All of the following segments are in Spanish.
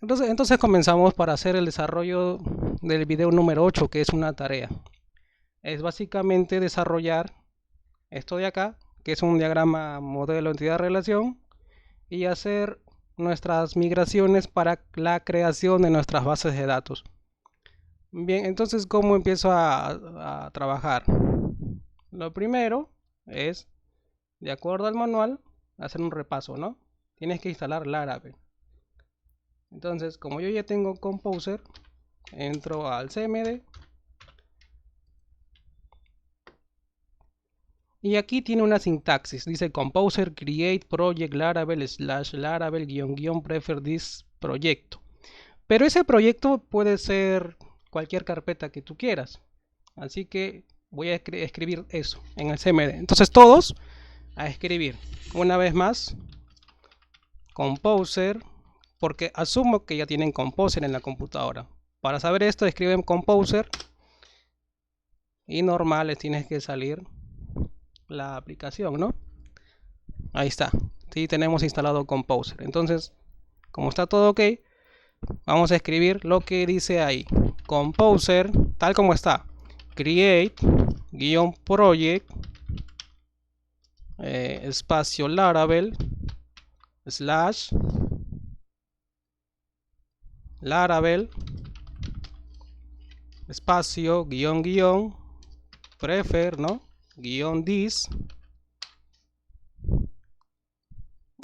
Entonces comenzamos para hacer el desarrollo del video número 8, que es una tarea. Es básicamente desarrollar esto de acá, que es un diagrama modelo entidad-relación, y hacer nuestras migraciones para la creación de nuestras bases de datos. Bien, entonces, ¿cómo empiezo a trabajar? Lo primero es, de acuerdo al manual, hacer un repaso, ¿no? Tienes que instalar Laravel. Entonces, como yo ya tengo Composer, entro al CMD y aquí tiene una sintaxis. Dice Composer create project Laravel / Laravel -- prefer this proyecto. Pero ese proyecto puede ser cualquier carpeta que tú quieras. Así que voy a escribir eso en el CMD. Entonces todos a escribir. Una vez más, Composer, porque asumo que ya tienen Composer en la computadora. Para saber esto, escriben Composer y normal les tienes que salir la aplicación, ¿no? Ahí está. Sí, tenemos instalado Composer. Entonces, como está todo ok, vamos a escribir lo que dice ahí. Composer, tal como está. Create -project espacio Laravel / Laravel espacio prefer, ¿no? --this,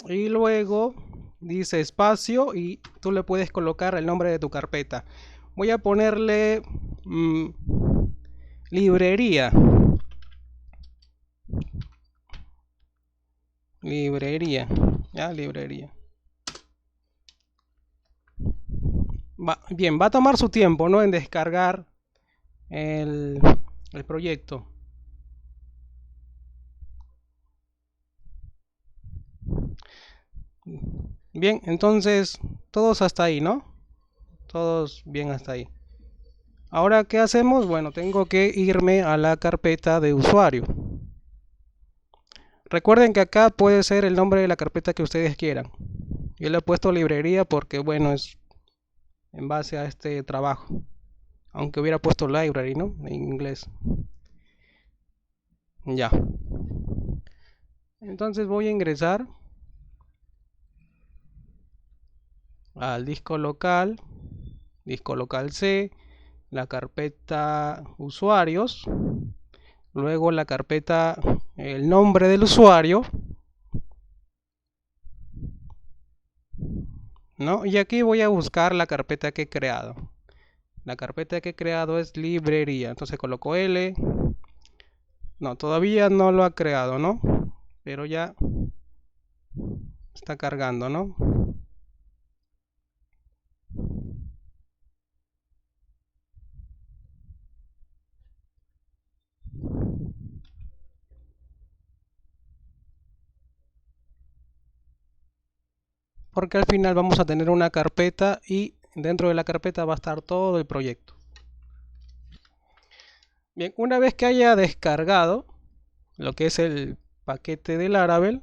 y luego dice espacio y tú le puedes colocar el nombre de tu carpeta. Voy a ponerle librería. Ya, librería. Bien, va a tomar su tiempo, ¿no? En descargar el proyecto. Bien, entonces todos hasta ahí, ¿no? Todos bien hasta ahí. Ahora, ¿qué hacemos? Bueno, tengo que irme a la carpeta de usuario. Recuerden que acá puede ser el nombre de la carpeta que ustedes quieran. Yo le he puesto librería porque, bueno, es en base a este trabajo. Aunque hubiera puesto library, ¿no? En inglés. Ya. Entonces voy a ingresar al disco local C, la carpeta usuarios, luego la carpeta, el nombre del usuario, ¿no? Y aquí voy a buscar la carpeta que he creado. La carpeta que he creado es librería, entonces coloco L. No, todavía no lo ha creado, ¿no? Pero ya está cargando, ¿no? Porque al final vamos a tener una carpeta y dentro de la carpeta va a estar todo el proyecto. Bien, una vez que haya descargado lo que es el paquete de Laravel,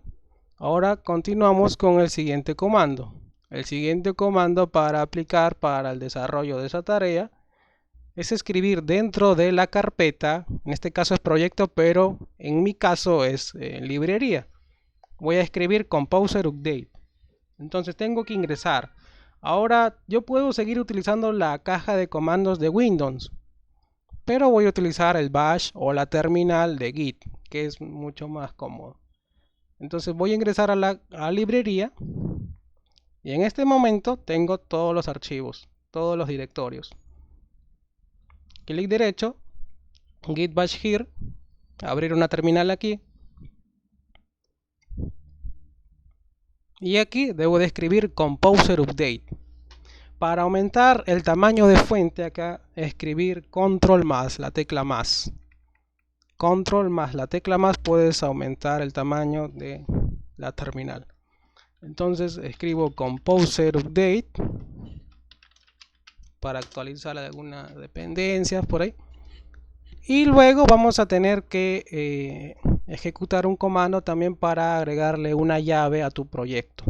ahora continuamos con el siguiente comando. El siguiente comando para aplicar para el desarrollo de esa tarea es escribir dentro de la carpeta, en este caso es proyecto, pero en mi caso es librería. Voy a escribir Composer Update. Entonces tengo que ingresar. Ahora yo puedo seguir utilizando la caja de comandos de Windows, pero voy a utilizar el bash o la terminal de Git, que es mucho más cómodo. Entonces voy a ingresar a la librería y en este momento tengo todos los archivos, todos los directorios. Clic derecho, Git bash here, abrir una terminal aquí. Y aquí debo de escribir Composer Update. Para aumentar el tamaño de fuente acá, escribir control más, la tecla más. Control más la tecla más puedes aumentar el tamaño de la terminal. Entonces escribo Composer Update para actualizar algunas dependencias por ahí. Y luego vamos a tener que ejecutar un comando también para agregarle una llave a tu proyecto.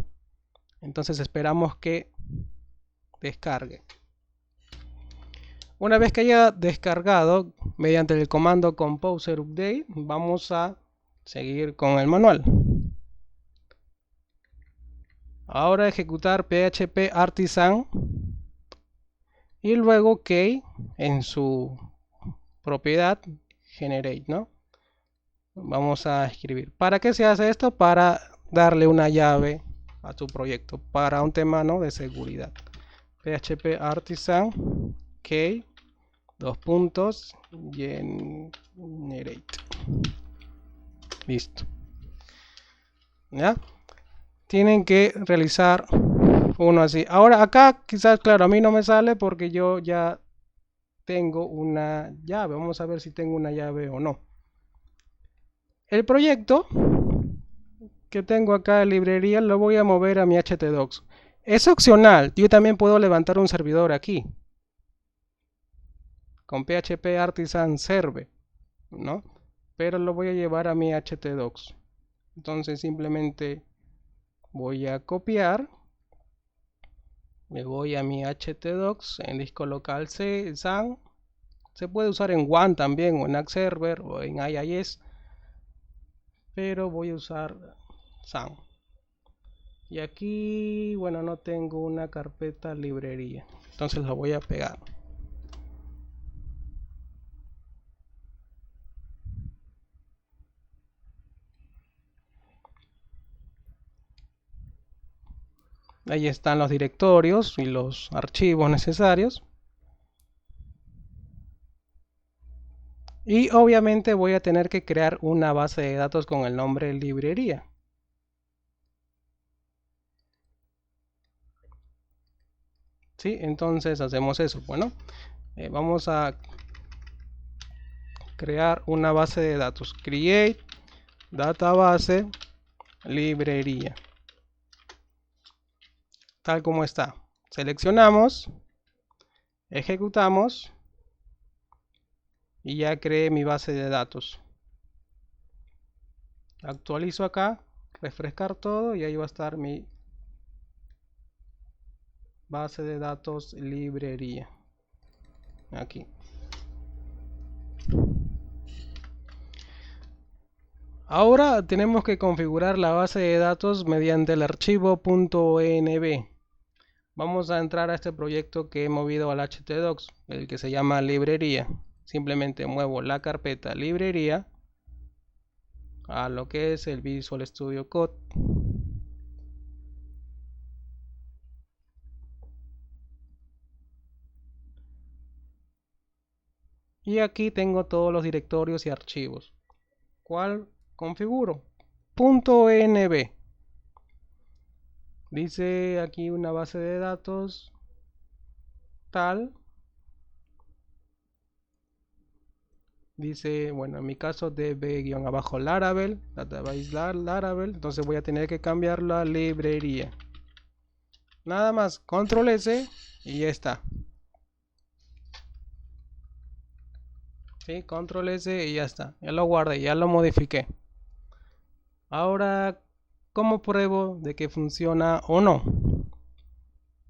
Entonces esperamos que descargue. Una vez que haya descargado mediante el comando composer update, vamos a seguir con el manual. Ahora ejecutar php artisan y luego key en su propiedad generate, ¿no? Vamos a escribir. ¿Para qué se hace esto? Para darle una llave a tu proyecto, para un tema, ¿no?, de seguridad. php artisan key generate. Listo. ¿Ya? Tienen que realizar uno así. Ahora acá quizás, claro, a mí no me sale porque yo ya tengo una llave. Vamos a ver si tengo una llave o no. El proyecto que tengo acá en librería lo voy a mover a mi htdocs. Es opcional. Yo también puedo levantar un servidor aquí con php artisan serve, ¿no? Pero lo voy a llevar a mi htdocs. Entonces simplemente voy a copiar, me voy a mi htdocs en disco local C, SAN. Se puede usar en WAN también, o en Axe Server, o en IIS, pero voy a usar SAN. Y aquí, bueno, no tengo una carpeta librería, entonces lo voy a pegar. Ahí están los directorios y los archivos necesarios. Y obviamente voy a tener que crear una base de datos con el nombre librería. ¿Sí? Entonces hacemos eso. Bueno, vamos a crear una base de datos. Create database librería. Tal como está. Seleccionamos, ejecutamos y ya creé mi base de datos. Actualizo acá, refrescar todo y ahí va a estar mi base de datos librería. Aquí. Ahora tenemos que configurar la base de datos mediante el archivo .env. Vamos a entrar a este proyecto que he movido al htdocs, el que se llama librería. Simplemente muevo la carpeta librería a lo que es el Visual Studio Code. Y aquí tengo todos los directorios y archivos. ¿Cuál configuro? .env. Dice aquí una base de datos tal. Dice, bueno, en mi caso db-laravel, database laravel, entonces voy a tener que cambiarlo a librería. Nada más, control S y ya está. Sí, control S y ya está. Ya lo guardé, ya lo modifiqué. Ahora, ¿cómo pruebo de que funciona o no?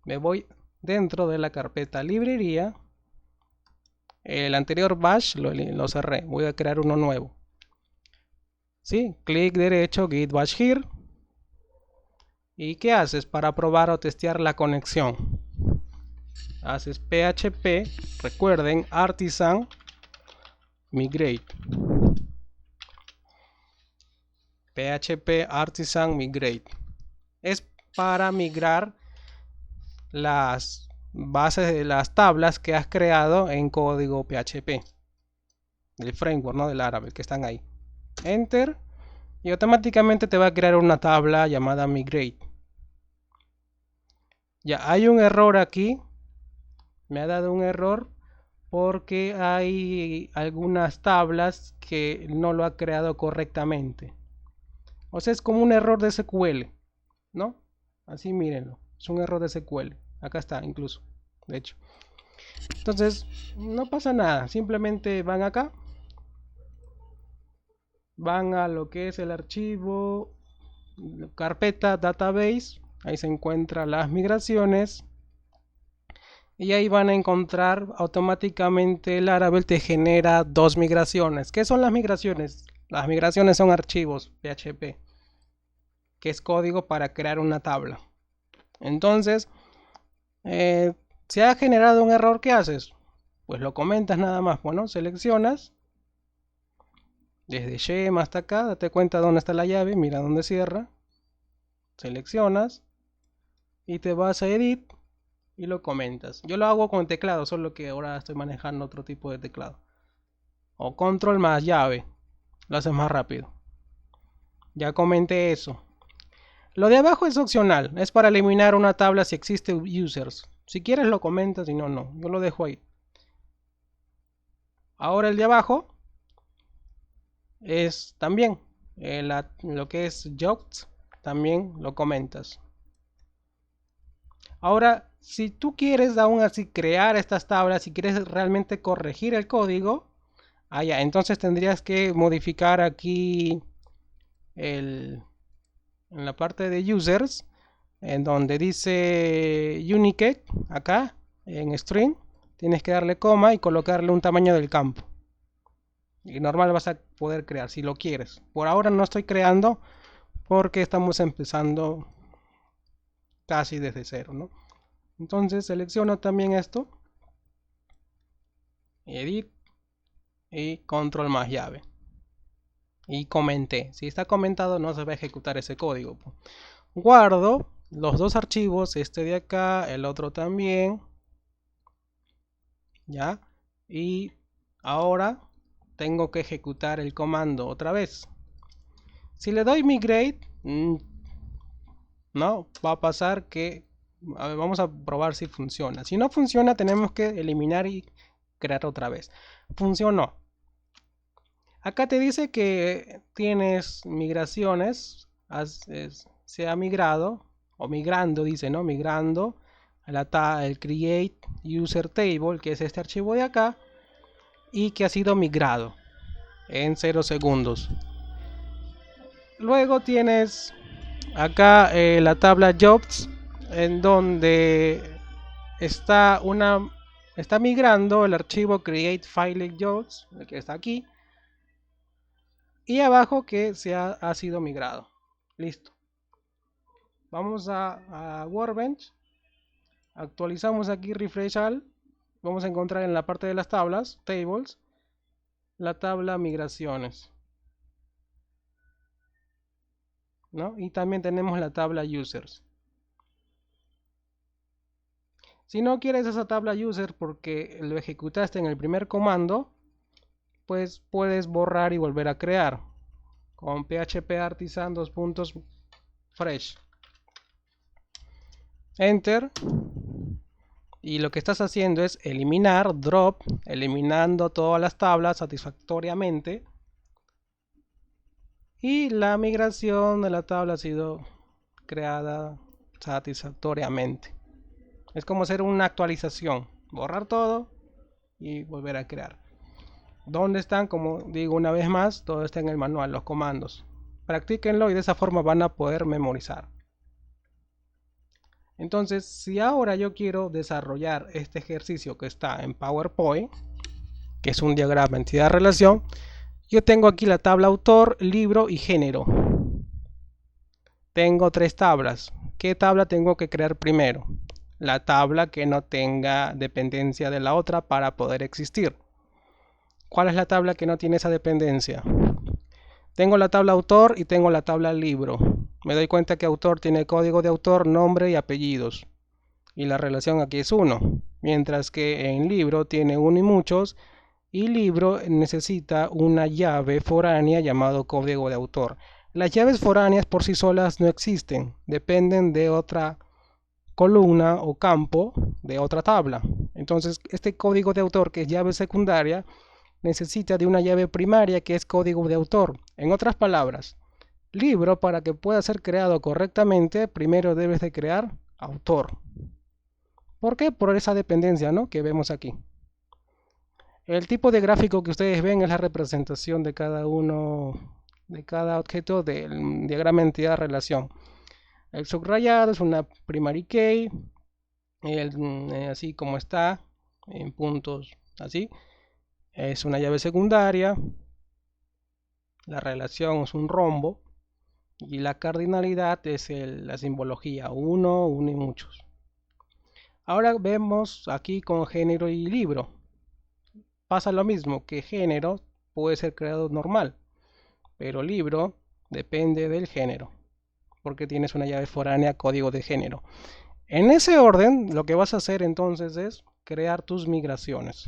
Me voy dentro de la carpeta librería. El anterior bash lo cerré. Voy a crear uno nuevo. ¿Sí? Clic derecho, git bash here. ¿Y qué haces para probar o testear la conexión? Haces php, recuerden, artisan migrate. php artisan migrate. Es para migrar las bases de las tablas que has creado en código PHP. Del framework, ¿no?, del Laravel, que están ahí. Enter. Y automáticamente te va a crear una tabla llamada migrate. Ya hay un error aquí. Me ha dado un error porque hay algunas tablas que no lo ha creado correctamente. O sea, es como un error de SQL, ¿no? Así mírenlo. Es un error de SQL. Acá está incluso, de hecho. Entonces, no pasa nada. Simplemente van acá. Van a lo que es el archivo, carpeta, database. Ahí se encuentran las migraciones. y ahí van a encontrar automáticamente el Laravel te genera dos migraciones. ¿Qué son las migraciones? Las migraciones son archivos PHP, que es código para crear una tabla. Entonces, se ha generado un error, ¿qué haces? Pues lo comentas nada más. Bueno, seleccionas desde Shema hasta acá, date cuenta dónde está la llave, mira dónde cierra, seleccionas y te vas a Edit y lo comentas. Yo lo hago con teclado, solo que ahora estoy manejando otro tipo de teclado. O control más llave, lo haces más rápido. Ya comenté eso. Lo de abajo es opcional, es para eliminar una tabla si existe users. Si quieres lo comentas, si no, no. Yo lo dejo ahí. Ahora el de abajo es también lo que es jobs, también lo comentas. Ahora, si tú quieres aún así crear estas tablas, si quieres realmente corregir el código, entonces tendrías que modificar aquí en la parte de users, en donde dice Unique, acá en string, tienes que darle coma y colocarle un tamaño del campo. Y normal vas a poder crear si lo quieres. Por ahora no estoy creando porque estamos empezando casi desde cero, ¿no? Entonces selecciono también esto, edit y control más llave. Y comenté. Si está comentado no se va a ejecutar ese código. Guardo los dos archivos, este de acá, el otro también. ¿Ya? Y ahora tengo que ejecutar el comando otra vez. Si le doy migrate, no, va a pasar que... A ver, vamos a probar si funciona. Si no funciona, tenemos que eliminar y crear otra vez. Funcionó. Acá te dice que tienes migraciones, se ha migrado, o migrando, dice, ¿no? Migrando el create user table, que es este archivo de acá, y que ha sido migrado en 0 segundos. Luego tienes acá la tabla jobs, en donde está migrando el archivo create file jobs, el que está aquí, y abajo que ha sido migrado. Listo. Vamos a Workbench, actualizamos aquí refresh all, vamos a encontrar en la parte de las tablas, tables, la tabla migraciones, ¿no? Y también tenemos la tabla users. Si no quieres esa tabla user porque lo ejecutaste en el primer comando, pues puedes borrar y volver a crear con php artisan fresh. Enter. Y lo que estás haciendo es eliminar, drop, eliminando todas las tablas satisfactoriamente. Y la migración de la tabla ha sido creada satisfactoriamente. Es como hacer una actualización, borrar todo y volver a crear. ¿Dónde están? Como digo una vez más, todo está en el manual, los comandos. Practíquenlo y de esa forma van a poder memorizar. Entonces, si ahora yo quiero desarrollar este ejercicio que está en PowerPoint, que es un diagrama entidad-relación, yo tengo aquí la tabla autor, libro y género. Tengo tres tablas. ¿Qué tabla tengo que crear primero? La tabla que no tenga dependencia de la otra para poder existir. ¿Cuál es la tabla que no tiene esa dependencia? Tengo la tabla autor y tengo la tabla libro. Me doy cuenta que autor tiene código de autor, nombre y apellidos. Y la relación aquí es 1. Mientras que en libro tiene 1 y muchos. Y libro necesita una llave foránea llamado código de autor. Las llaves foráneas por sí solas no existen. Dependen de otra columna o campo de otra tabla. Entonces este código de autor, que es llave secundaria, necesita de una llave primaria que es código de autor. En otras palabras, libro, para que pueda ser creado correctamente, primero debes de crear autor. ¿Por qué? Por esa dependencia, ¿no?, que vemos aquí. El tipo de gráfico que ustedes ven es la representación de cada objeto del diagrama entidad-relación. El subrayado es una primary key, así como está, en puntos así, es una llave secundaria. La relación es un rombo y la cardinalidad es la simbología 1, 1 y muchos. Ahora vemos aquí con género y libro. Pasa lo mismo, que género puede ser creado normal, pero libro depende del género, porque tienes una llave foránea código de género. En ese orden, lo que vas a hacer entonces es crear tus migraciones.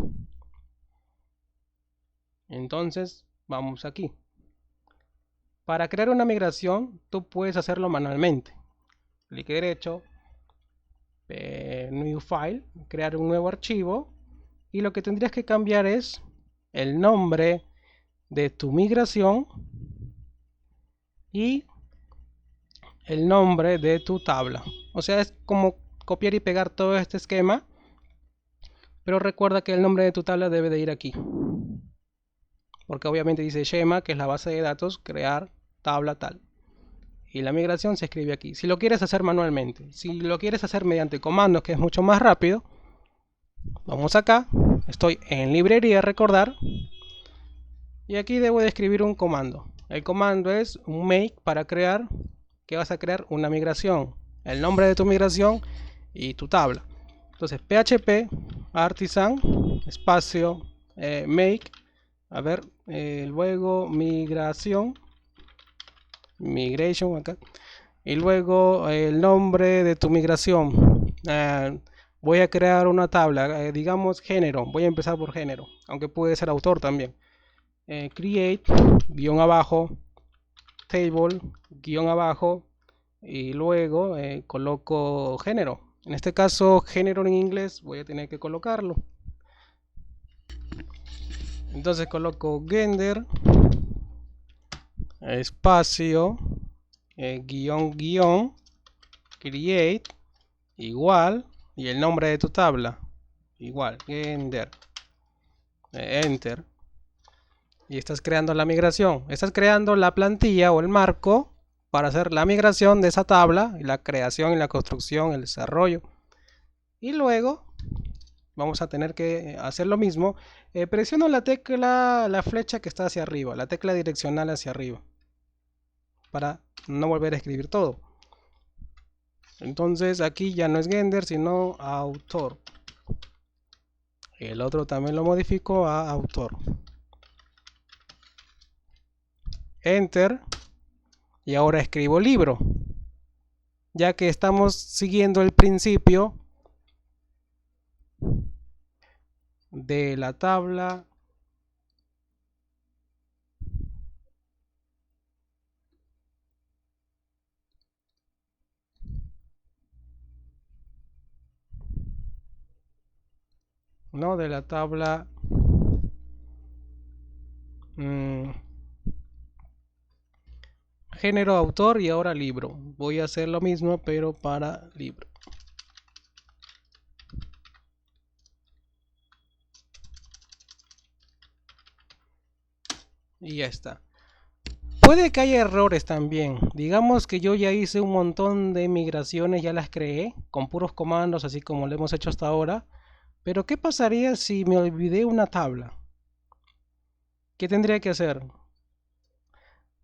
Entonces, vamos aquí. Para crear una migración, tú puedes hacerlo manualmente. Clic derecho, New File, crear un nuevo archivo. Y lo que tendrías que cambiar es el nombre de tu migración y el nombre de tu tabla. O sea, es como copiar y pegar todo este esquema. Pero recuerda que el nombre de tu tabla debe de ir aquí. Porque obviamente dice Schema, que es la base de datos, crear tabla tal. Y la migración se escribe aquí. Si lo quieres hacer manualmente, si lo quieres hacer mediante comandos, que es mucho más rápido, vamos acá. Estoy en librería, recordar. Y aquí debo de escribir un comando. El comando es un make para crear, que vas a crear una migración. El nombre de tu migración y tu tabla. Entonces, php artisan espacio make, a ver, luego migration acá, y luego el nombre de tu migración. Voy a crear una tabla, digamos género, voy a empezar por género, aunque puede ser autor también. Create, guión abajo, table, guión abajo, y luego coloco género. En este caso, género en inglés, voy a tener que colocarlo. Entonces coloco gender, espacio, guión, create, igual, y el nombre de tu tabla, igual, gender, enter. Y estás creando la migración. Estás creando la plantilla o el marco para hacer la migración de esa tabla, y la creación y la construcción, el desarrollo. Y luego vamos a tener que hacer lo mismo. Presiono la tecla, la flecha que está hacia arriba, la tecla direccional hacia arriba, para no volver a escribir todo. Entonces aquí ya no es gender, sino autor. El otro también lo modifico a autor. Enter. Y ahora escribo libro, ya que estamos siguiendo el principio de la tabla de la tabla género autor y ahora libro. Voy a hacer lo mismo pero para libro. Y ya está. Puede que haya errores también. Digamos que yo ya hice un montón de migraciones, ya las creé con puros comandos, así como lo hemos hecho hasta ahora. Pero ¿qué pasaría si me olvidé una tabla? ¿Qué tendría que hacer?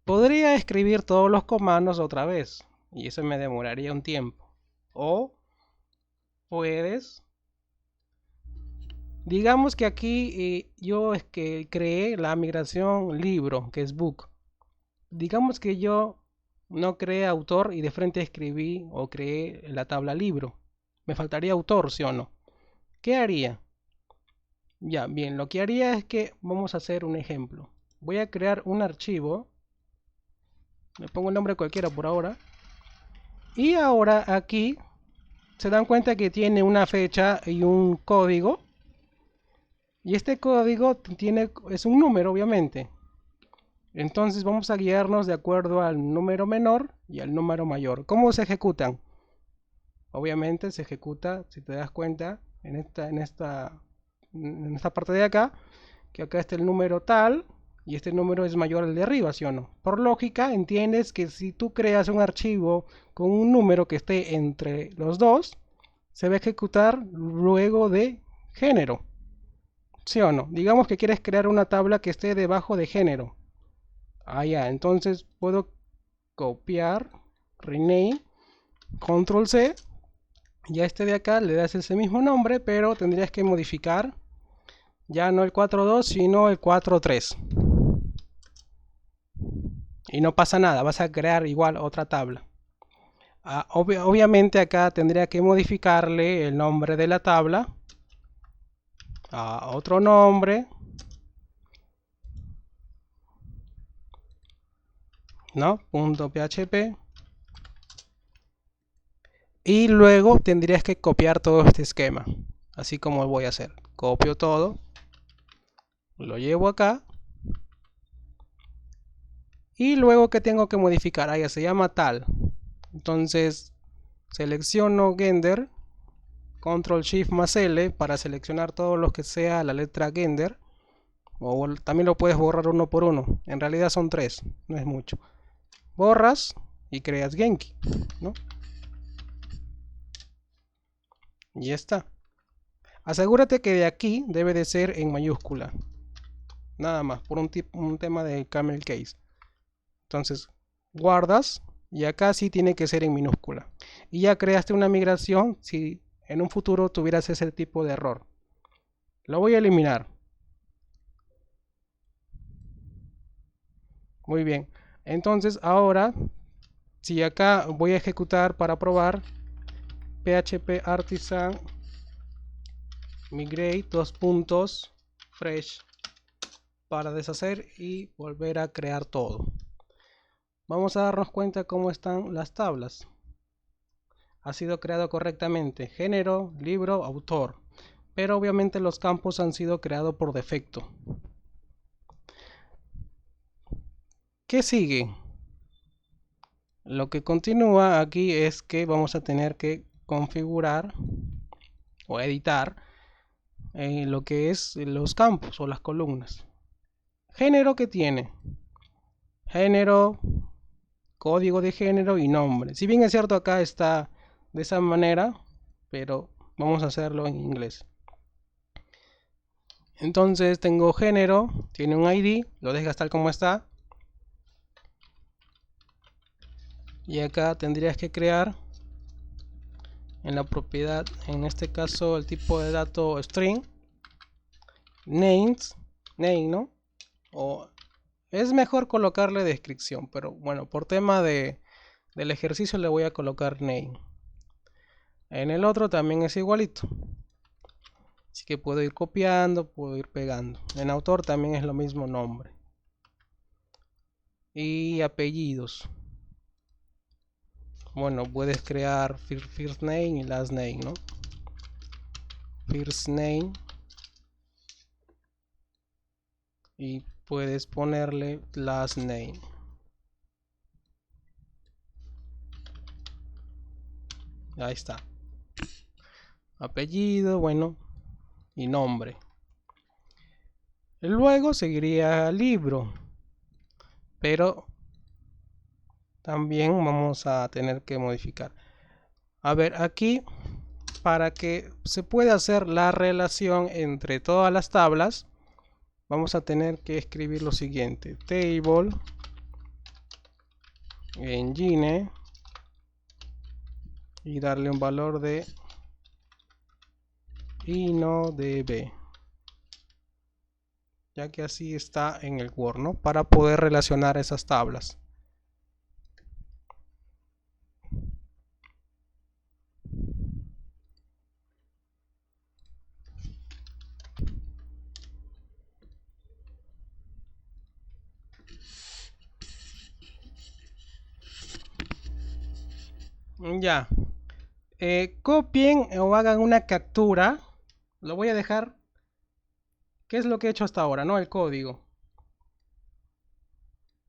Podría escribir todos los comandos otra vez y eso me demoraría un tiempo. O puedes, digamos que aquí yo es que creé la migración libro, que es book. Digamos que yo no creé autor y de frente escribí o creé la tabla libro. Me faltaría autor, ¿sí o no? ¿Qué haría? Ya, bien, lo que haría es que vamos a hacer un ejemplo. Voy a crear un archivo. Le pongo el nombre cualquiera por ahora. Y ahora aquí se dan cuenta que tiene una fecha y un código. Y este código es un número, obviamente. Entonces vamos a guiarnos de acuerdo al número menor y al número mayor. ¿Cómo se ejecutan? Obviamente se ejecuta, si te das cuenta, en esta parte de acá, que acá está el número tal y este número es mayor al de arriba, ¿sí o no? Por lógica, entiendes que si tú creas un archivo con un número que esté entre los dos, se va a ejecutar luego de género. ¿Sí o no? Digamos que quieres crear una tabla que esté debajo de género. Ah, ya, entonces puedo copiar, rename, control C, y a este de acá le das ese mismo nombre, pero tendrías que modificar ya no el 4.2 sino el 4.3. Y no pasa nada, vas a crear igual otra tabla. Obviamente acá tendría que modificarle el nombre de la tabla a otro nombre, ¿no? .php. Y luego tendrías que copiar todo este esquema, así como voy a hacer. Copio todo, lo llevo acá. Y luego que tengo que modificar, ya se llama tal. Entonces selecciono Gender, Control Shift más L para seleccionar todo lo que sea la letra Gender. O también lo puedes borrar uno por uno. En realidad son 3, no es mucho. Borras y creas Genki, ¿no? Y ya está. Asegúrate que de aquí debe de ser en mayúscula. Nada más, por un tema de camel case. Entonces, guardas y acá sí tiene que ser en minúscula. Y ya creaste una migración si en un futuro tuvieras ese tipo de error. Lo voy a eliminar. Muy bien. Entonces ahora, si acá voy a ejecutar para probar php artisan migrate fresh para deshacer y volver a crear todo. Vamos a darnos cuenta cómo están las tablas. Ha sido creado correctamente, género, libro, autor, pero obviamente los campos han sido creados por defecto. ¿Qué sigue? Lo que continúa aquí es que vamos a tener que configurar o editar lo que es los campos o las columnas. Género que tiene género, código de género y nombre. Si bien es cierto acá está de esa manera, pero vamos a hacerlo en inglés. Entonces tengo género, tiene un ID, lo dejas tal como está. Y acá tendrías que crear en la propiedad, en este caso el tipo de dato string, names, name, ¿no? O es mejor colocarle descripción, pero bueno, por tema del ejercicio le voy a colocar name. En el otro también es igualito. Así que puedo ir copiando, puedo ir pegando. En autor también es lo mismo nombre. Y apellidos. Bueno, puedes crear first name y last name, ¿no? First name. Y puedes ponerle last name. Ahí está. Apellido, bueno, y nombre. Luego seguiría libro, pero también vamos a tener que modificar. A ver, aquí para que se pueda hacer la relación entre todas las tablas, vamos a tener que escribir lo siguiente: table engine y darle un valor de InnoDB, ya que así está en el Word, ¿no? Para poder relacionar esas tablas. Ya. Copien o hagan una captura. Lo voy a dejar. ¿Qué es lo que he hecho hasta ahora? ¿No? El código.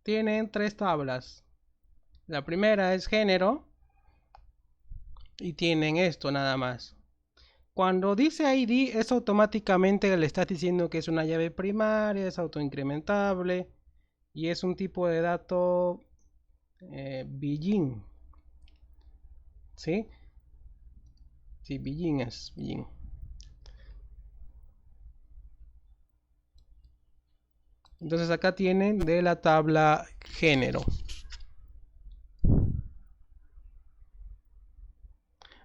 Tienen 3 tablas. La primera es género. Y tienen esto nada más. Cuando dice ID, es automáticamente le estás diciendo que es una llave primaria, es autoincrementable y es un tipo de dato Boolean. ¿Sí? Sí, Billin es Billin. Entonces acá tienen de la tabla género.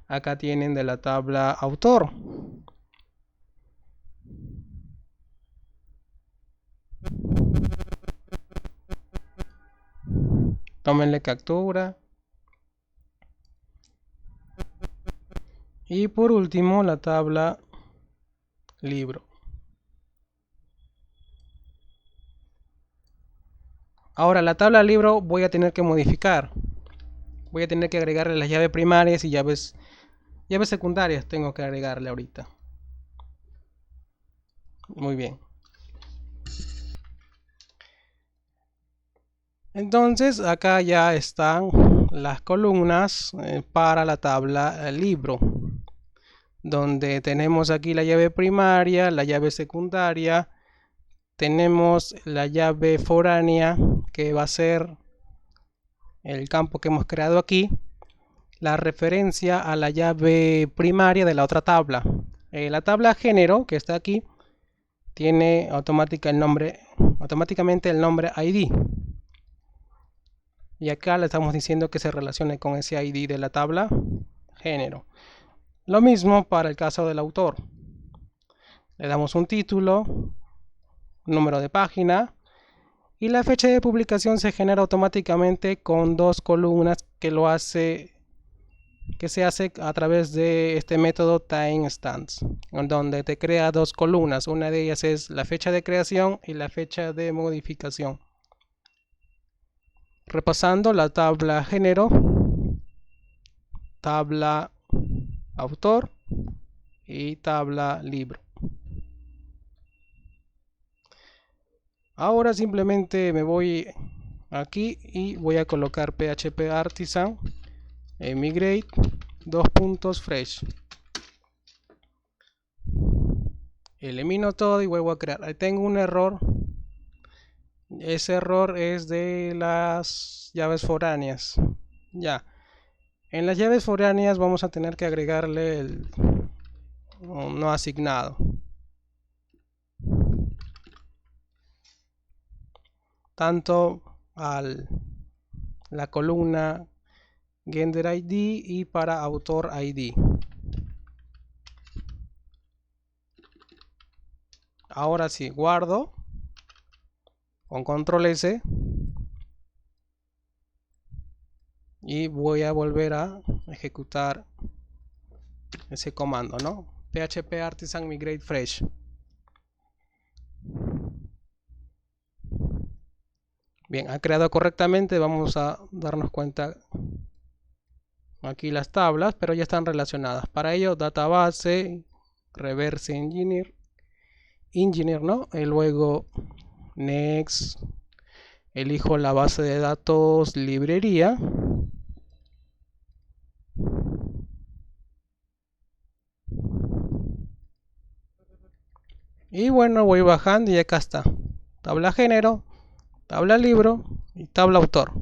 Acá tienen de la tabla autor. Tómenle captura. Y por último la tabla libro. Ahora la tabla libro voy a tener que modificar. Voy a tener que agregarle las llaves primarias y llaves secundarias. Tengo que agregarle ahorita. Muy bien. Entonces acá ya están las columnas para la tabla libro, donde tenemos aquí la llave primaria, la llave secundaria, tenemos la llave foránea que va a ser el campo que hemos creado aquí, la referencia a la llave primaria de la otra tabla. La tabla género que está aquí tiene automáticamente el nombre ID. Y acá le estamos diciendo que se relacione con ese ID de la tabla género. Lo mismo para el caso del autor. Le damos un título, número de página y la fecha de publicación se genera automáticamente con dos columnas que se hace a través de este método timestamps, donde te crea dos columnas. Una de ellas es la fecha de creación y la fecha de modificación. Repasando la tabla género, tabla autor y tabla libro. Ahora simplemente me voy aquí y voy a colocar PHP Artisan migrate fresh. Elimino todo y vuelvo a crear. Ahí tengo un error. Ese error es de las llaves foráneas. Ya. En las llaves foráneas vamos a tener que agregarle el no asignado. Tanto a la columna Gender ID y para Autor ID. Ahora sí, guardo con control S y voy a volver a ejecutar ese comando, ¿no? PHP Artisan migrate fresh. Bien, ha creado correctamente. Vamos a darnos cuenta aquí las tablas, pero ya están relacionadas. Para ello, database, reverse engineer, ¿no? Y luego next, elijo la base de datos librería. Y bueno, voy bajando y acá está. Tabla género, tabla libro y tabla autor.